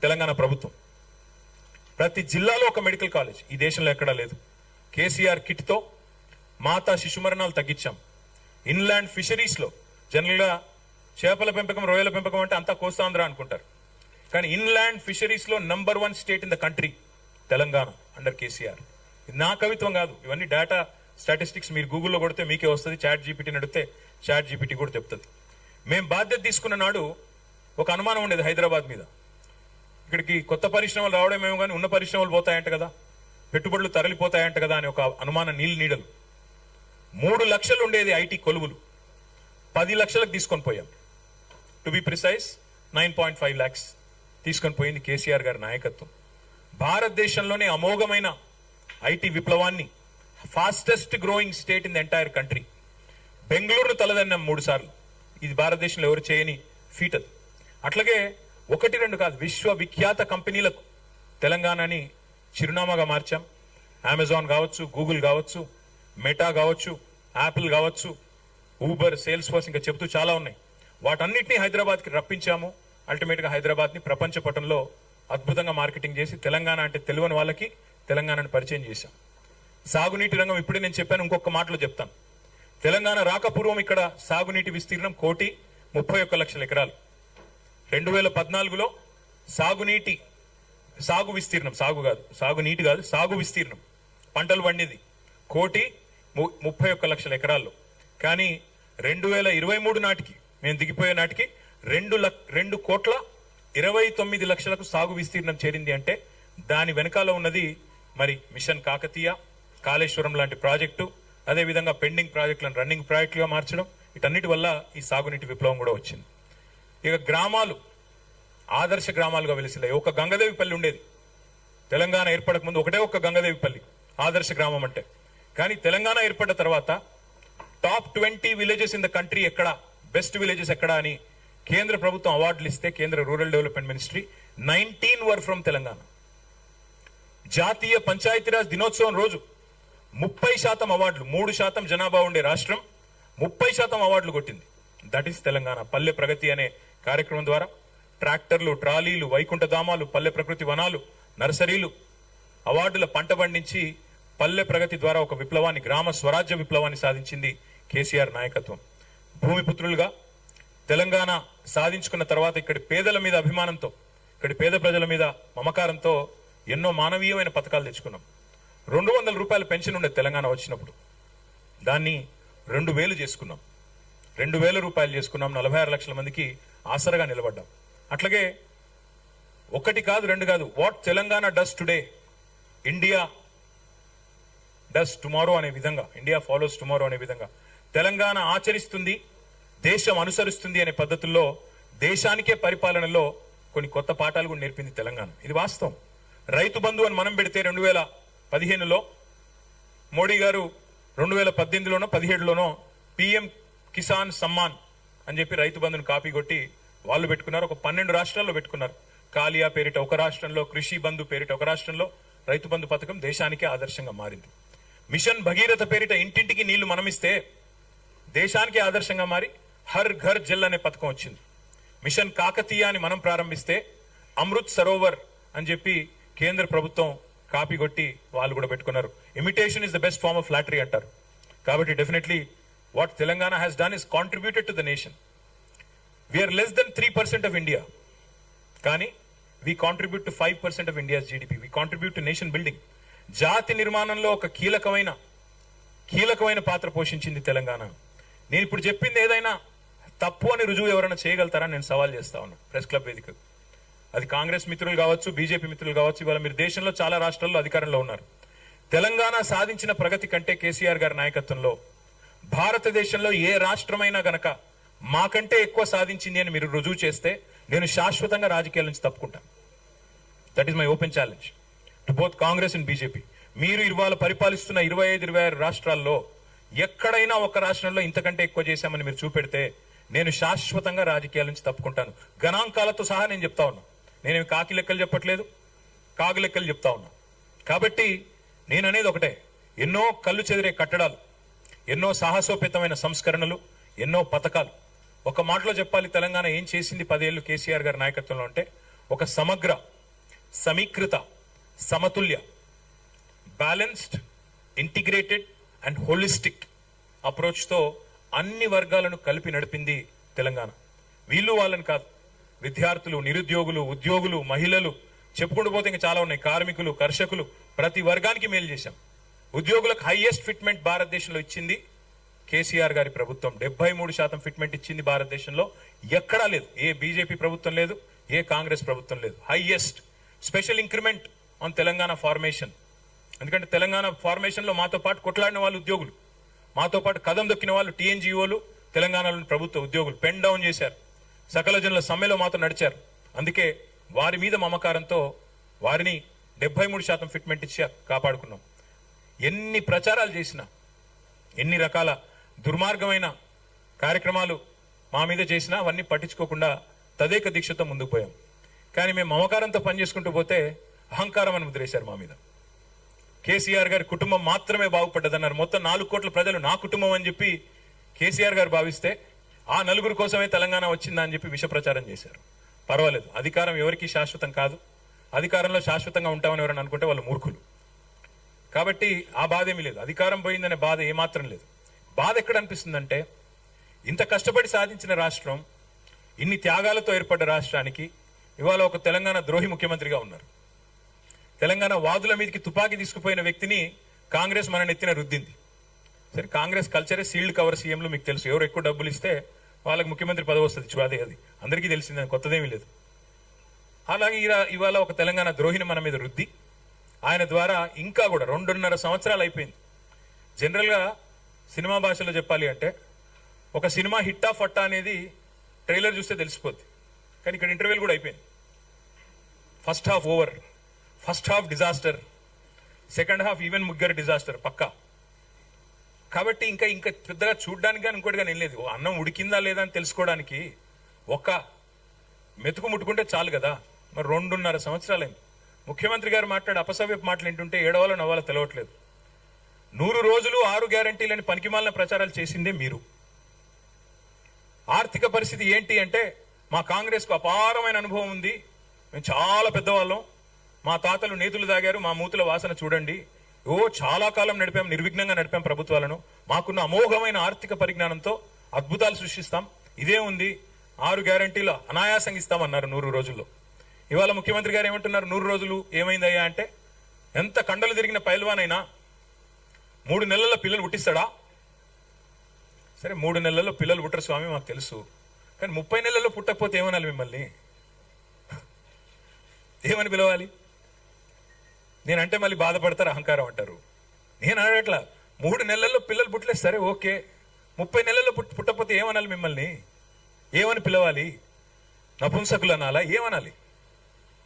తెలంగాణ ప్రభుత్వం. ప్రతి జిల్లాలో ఒక మెడికల్ కాలేజ్ ఈ దేశంలో ఎక్కడా లేదు. కేసీఆర్ కిట్తో మాతా శిశు మరణాలు తగ్గించాం. ఇన్లాండ్ ఫిషరీస్లో జనరల్గా చేపల పెంపకం, రొయ్యల పెంపకం అంటే అంతా కోస్తాంధ్ర అనుకుంటారు. కానీ ఇన్లాండ్ ఫిషరీస్లో number 1 state in the country Telangana under KCR. ఇది నా కవిత్వం కాదు, ఇవన్నీ డేటా స్టాటిస్టిక్స్. మీరు గూగుల్లో కొడితే మీకే వస్తుంది. చాట్ జీపీటీని అడిగితే చాట్ జీపీటీ కూడా చెప్తుంది. మేము బాధ్యత తీసుకున్న నాడు ఒక అనుమానం ఉండేది హైదరాబాద్ మీద. ఇక్కడికి కొత్త పరిశ్రమలు రావడమేమో కానీ ఉన్న పరిశ్రమలు పోతాయంట కదా, పెట్టుబడులు తరలిపోతాయంట కదా అని ఒక అనుమానం నీడలు. 3 లక్షలు ఉండేది ఐటీ కొలువులు, 10 లక్షలకు తీసుకొని పోయాం. టు బి ప్రిసైజ్ 9.5 lakhs తీసుకొని పోయింది కేసీఆర్ గారి నాయకత్వం. భారతదేశంలోనే అమోఘమైన ఐటీ విప్లవాన్ని, fastest growing state in the entire country. బెంగళూరును తలదన్నాం 3 సార్లు. ఇది భారతదేశంలో ఎవరు చేయని ఫీట్ అది. అట్లాగే 1-2 కాదు, విశ్వవిఖ్యాత కంపెనీలకు తెలంగాణని చిరునామాగా మార్చాం. అమెజాన్ కావచ్చు, గూగుల్ కావచ్చు, మెటా కావచ్చు, యాపిల్ కావచ్చు, ఊబర్, సేల్స్ ఫోర్స్, ఇంకా చెబుతూ చాలా ఉన్నాయి. వాటన్నిటినీ హైదరాబాద్కి రప్పించాము. అల్టిమేట్గా హైదరాబాద్ని ప్రపంచ పటంలో అద్భుతంగా మార్కెటింగ్ చేసి తెలంగాణ అంటే తెలియని వాళ్ళకి తెలంగాణను పరిచయం చేశాం. సాగునీటి రంగం ఇప్పుడే నేను చెప్పాను, ఇంకొక మాటలో చెప్తాను. తెలంగాణ రాకపూర్వం ఇక్కడ సాగునీటి విస్తీర్ణం 1,31 లక్షల ఎకరాలు. 2014లో సాగు విస్తీర్ణం పంటలు పండేది 1,31 లక్షల ఎకరాల్లో. కానీ 2023 నాటికి మేము దిగిపోయే నాటికి 2,29 లక్షలకు సాగు విస్తీర్ణం చేరింది. అంటే దాని వెనకాల ఉన్నది మరి మిషన్ కాకతీయ, కాళేశ్వరం లాంటి ప్రాజెక్టు, అదేవిధంగా పెండింగ్ ప్రాజెక్టులను రన్నింగ్ ప్రాజెక్టులుగా మార్చడం, వీటన్నిటి వల్ల ఈ సాగునీటి విప్లవం కూడా వచ్చింది. ఇక గ్రామాలు ఆదర్శ గ్రామాలుగా వెలిసినాయి. ఒక గంగదేవిపల్లి ఉండేది తెలంగాణ ఏర్పడక ముందు, ఒకటే ఒక్క గంగదేవిపల్లి ఆదర్శ గ్రామం అంటే. కానీ తెలంగాణ ఏర్పడ్డ తర్వాత top 20 villages in the country ఎక్కడ, బెస్ట్ విలేజెస్ ఎక్కడ అని కేంద్ర ప్రభుత్వం అవార్డులు ఇస్తే, కేంద్ర rural development ministry 19 were from Telangana. జాతీయ పంచాయతీరాజ్ దినోత్సవం రోజు 30% అవార్డులు, 3% జనాభా ఉండే రాష్ట్రం 30% అవార్డులు కొట్టింది. That is Telangana. పల్లె ప్రగతి అనే కార్యక్రమం ద్వారా ట్రాక్టర్లు, ట్రాలీలు, వైకుంఠధామాలు, పల్లె ప్రకృతి వనాలు, నర్సరీలు, అవార్డుల పంట పండించి పల్లె ప్రగతి ద్వారా ఒక విప్లవాన్ని, గ్రామ స్వరాజ్య విప్లవాన్ని సాధించింది కేసీఆర్ నాయకత్వం. భూమిపుత్రులుగా తెలంగాణ సాధించుకున్న తర్వాత ఇక్కడి పేదల మీద అభిమానంతో, ఇక్కడి పేద ప్రజల మీద మమకారంతో ఎన్నో మానవీయమైన పథకాలు తెచ్చుకున్నాం. 200 రూపాయల పెన్షన్ ఉండే తెలంగాణ వచ్చినప్పుడు దాన్ని 2,000 చేసుకున్నాం. 2,000 రూపాయలు చేసుకున్నాం. 46 లక్షల మందికి ఆసరగా నిలబడ్డాం. అట్లాగే 1 కాదు 2 కాదు, what Telangana does today India does tomorrow అనే విధంగా, ఇండియా ఫాలోస్ టుమారో అనే విధంగా తెలంగాణ ఆచరిస్తుంది, దేశం అనుసరిస్తుంది అనే పద్ధతుల్లో దేశానికే పరిపాలనలో కొన్ని కొత్త పాఠాలు కూడా నేర్పింది తెలంగాణ. ఇది వాస్తవం. రైతు బంధు అని మనం పెడితే 2015లో మోడీ గారు 2018లోనో 17లోనో పిఎం కిసాన్ సమ్మాన్ అని చెప్పి రైతు బంధును కాపీ కొట్టి వాళ్ళు పెట్టుకున్నారు. ఒక 12 రాష్ట్రాల్లో పెట్టుకున్నారు. కాలియా పేరిట ఒక రాష్ట్రంలో, కృషి బంధు పేరిట ఒక రాష్ట్రంలో రైతు బంధు పథకం దేశానికే ఆదర్శంగా మారింది. మిషన్ భగీరథ పేరిట ఇంటింటికి నీళ్లు మనమిస్తే దేశానికి ఆదర్శంగా మారి హర్ ఘర్ జల్ అనే పథకం వచ్చింది. మిషన్ కాకతీయ అని మనం ప్రారంభిస్తే అమృత్ సరోవర్ అని చెప్పి కేంద్ర ప్రభుత్వం కాపీ కొట్టి వాళ్ళు కూడా పెట్టుకున్నారు. Imitation is the best form of flattery అంటారు. కాబట్టి definitely what Telangana has done is contributed to the nation. We are less than 3% of India, కానీ we contribute to 5% of India's GDP. We contribute to nation building. జాతి నిర్మాణంలో ఒక కీలకమైన పాత్ర పోషించింది తెలంగాణ. నేను ఇప్పుడు చెప్పింది ఏదైనా తప్పు అని రుజువు ఎవరైనా చేయగలుగుతారని నేను సవాల్ చేస్తా ఉన్నా ప్రెస్ క్లబ్ వేదిక. అది కాంగ్రెస్ మిత్రులు కావచ్చు, బీజేపీ మిత్రులు కావచ్చు. ఇవాళ మీరు దేశంలో చాలా రాష్ట్రాల్లో అధికారంలో ఉన్నారు. తెలంగాణ సాధించిన ప్రగతి కంటే కేసీఆర్ గారి నాయకత్వంలో భారతదేశంలో ఏ రాష్ట్రమైనా గనక మాకంటే ఎక్కువ సాధించింది అని మీరు రుజువు చేస్తే నేను శాశ్వతంగా రాజకీయాల నుంచి తప్పుకుంటాను. That is my open challenge to both Congress and BJP. మీరు ఇవాళ పరిపాలిస్తున్న 25-26 రాష్ట్రాల్లో ఎక్కడైనా ఒక రాష్ట్రంలో ఇంతకంటే ఎక్కువ చేశామని మీరు చూపెడితే నేను శాశ్వతంగా రాజకీయాల నుంచి తప్పుకుంటాను. గణాంకాలతో సహా నేను చెప్తా ఉన్నా. నేనేమి కాకి లెక్కలు చెప్పట్లేదు, కాగు లెక్కలు చెప్తా ఉన్నా. కాబట్టి నేను అనేది ఒకటే, ఎన్నో కళ్ళు చెదిరే కట్టడాలు, ఎన్నో సాహసోపేతమైన సంస్కరణలు, ఎన్నో పథకాలు. ఒక మాటలో చెప్పాలి, తెలంగాణ ఏం చేసింది 10 ఏళ్లు కేసీఆర్ గారి నాయకత్వంలో అంటే ఒక సమగ్ర, సమీకృత, సమతుల్య, బ్యాలెన్స్డ్, ఇంటిగ్రేటెడ్ అండ్ హోలిస్టిక్ అప్రోచ్తో అన్ని వర్గాలను కలిపి నడిపింది తెలంగాణ. వీళ్ళు వాళ్ళని కాదు, విద్యార్థులు, నిరుద్యోగులు, ఉద్యోగులు, మహిళలు, చెప్పుకుంటూ పోతే ఇంకా చాలా ఉన్నాయి, కార్మికులు, కర్షకులు, ప్రతి వర్గానికి మేలు చేశాం. ఉద్యోగులకు హైయెస్ట్ ఫిట్మెంట్ భారతదేశంలో ఇచ్చింది కేసీఆర్ గారి ప్రభుత్వం. 73% ఫిట్మెంట్ ఇచ్చింది భారతదేశంలో, ఎక్కడా లేదు. ఏ బీజేపీ ప్రభుత్వం లేదు, ఏ కాంగ్రెస్ ప్రభుత్వం లేదు. Highest special increment on Telangana formation. ఎందుకంటే తెలంగాణ ఫార్మేషన్ లో మాతో పాటు కొట్లాడిన వాళ్ళు ఉద్యోగులు, మాతో పాటు కదం దొక్కిన వాళ్ళు టీఎన్జిఓలు, తెలంగాణలోని ప్రభుత్వ ఉద్యోగులు పెన్ డౌన్ చేశారు, సకల జనుల సమ్మెలో మాతో నడిచారు. అందుకే వారి మీద మమకారంతో వారిని 73% ఫిట్మెంట్ ఇచ్చి కాపాడుకున్నాం. ఎన్ని ప్రచారాలు చేసినా, ఎన్ని రకాల దుర్మార్గమైన కార్యక్రమాలు మా మీద చేసినా అవన్నీ పట్టించుకోకుండా తదేక దీక్షతో ముందుకు పోయాం. కానీ మేము మమకారంతో పనిచేసుకుంటూ పోతే అహంకారం అని ముద్రేశారు మా మీద. కేసీఆర్ గారి కుటుంబం మాత్రమే బాగుపడ్డదన్నారు. మొత్తం 4 కోట్ల ప్రజలు నా కుటుంబం అని చెప్పి కేసీఆర్ గారు భావిస్తే ఆ నలుగురు కోసమే తెలంగాణ వచ్చిందా అని చెప్పి విష ప్రచారం చేశారు. పర్వాలేదు, అధికారం ఎవరికీ శాశ్వతం కాదు. అధికారంలో శాశ్వతంగా ఉంటామని ఎవరైనా అనుకుంటే వాళ్ళు మూర్ఖులు. కాబట్టి ఆ బాధ ఏమీ లేదు, అధికారం పోయిందనే బాధ ఏమాత్రం లేదు. బాధ ఎక్కడ అనిపిస్తుందంటే, ఇంత కష్టపడి సాధించిన రాష్ట్రం, ఇన్ని త్యాగాలతో ఏర్పడ్డ రాష్ట్రానికి ఇవాళ ఒక తెలంగాణ ద్రోహి ముఖ్యమంత్రిగా ఉన్నారు. తెలంగాణ వాదుల మీదకి తుపాకీ తీసుకుపోయిన వ్యక్తిని కాంగ్రెస్ మన నెత్తిన రుద్దింది. సరే, కాంగ్రెస్ కల్చరే సీల్డ్ కవర్ సీఎంలు, మీకు తెలుసు. ఎవరు ఎక్కువ డబ్బులు ఇస్తే వాళ్ళకి ముఖ్యమంత్రి పదవి వస్తుంది. అదే అది అందరికీ తెలిసిందని కొత్తదేమీ లేదు. అలాగే ఇవాళ ఒక తెలంగాణ ద్రోహిని మన మీద రుద్ది, ఆయన ద్వారా ఇంకా కూడా 2.5 సంవత్సరాలు అయిపోయింది. జనరల్గా సినిమా భాషలో చెప్పాలి అంటే, ఒక సినిమా హిట్టా ఫట్టా అనేది ట్రైలర్ చూస్తే తెలిసిపోద్ది. కానీ ఇక్కడ ఇంటర్వ్యూలు కూడా అయిపోయింది. First half over, first half disaster, second half even ముగ్గురు డిజాస్టర్ పక్కా. కాబట్టి ఇంకా పెద్దగా చూడడానికి కానీ ఇంకోటి కానీ ఏం లేదు. అన్నం ఉడికిందా లేదా అని తెలుసుకోవడానికి ఒక్క మెతుకు ముట్టుకుంటే చాలు కదా. మరి 2.5 సంవత్సరాలైంది. ముఖ్యమంత్రి గారు మాట్లాడే అపసవ్యపు మాటలు ఏంటుంటే ఏడవాలో నవ్వాలో తెలవట్లేదు. 100 రోజులు 6 గ్యారంటీలని పనికిమాలిన ప్రచారాలు చేసిందే మీరు. ఆర్థిక పరిస్థితి ఏంటి అంటే, మా కాంగ్రెస్ కు అపారమైన అనుభవం ఉంది, మేము చాలా పెద్దవాళ్ళం, మా తాతలు నేతులు దాగారు, మా మూతుల వాసన చూడండి, చాలా కాలం నడిపాం, నిర్విఘ్నంగా నడిపాం ప్రభుత్వాలను, మాకున్న అమోఘమైన ఆర్థిక పరిజ్ఞానంతో అద్భుతాలు సృష్టిస్తాం, ఇదే ఉంది, 6 గ్యారంటీలు అనాయాసంగా ఇస్తామన్నారు 100 రోజుల్లో. ఇవాళ ముఖ్యమంత్రి గారు ఏమంటున్నారు, 100 రోజులు ఏమైందయ్యా అంటే, ఎంత కండలు తిరిగిన పైల్వానైనా 3 నెలల్లో పిల్లలు పుట్టిస్తాడా? సరే, 3 నెలల్లో పిల్లలు పుట్టరు స్వామి, మాకు తెలుసు. కానీ 30 నెలల్లో పుట్టకపోతే ఏమనాలి మిమ్మల్ని? ఏమని పిలవాలి? నేనంటే మళ్ళీ బాధపడతారు, అహంకారం అంటారు. నేను అడగట్లా, 3 నెలల్లో పిల్లలు పుట్టలేదు, సరే ఓకే. 30 నెలల్లో పుట్టకపోతే ఏమనాలి మిమ్మల్ని? ఏమని పిలవాలి? నపుంసకులు అనాలా? ఏమనాలి?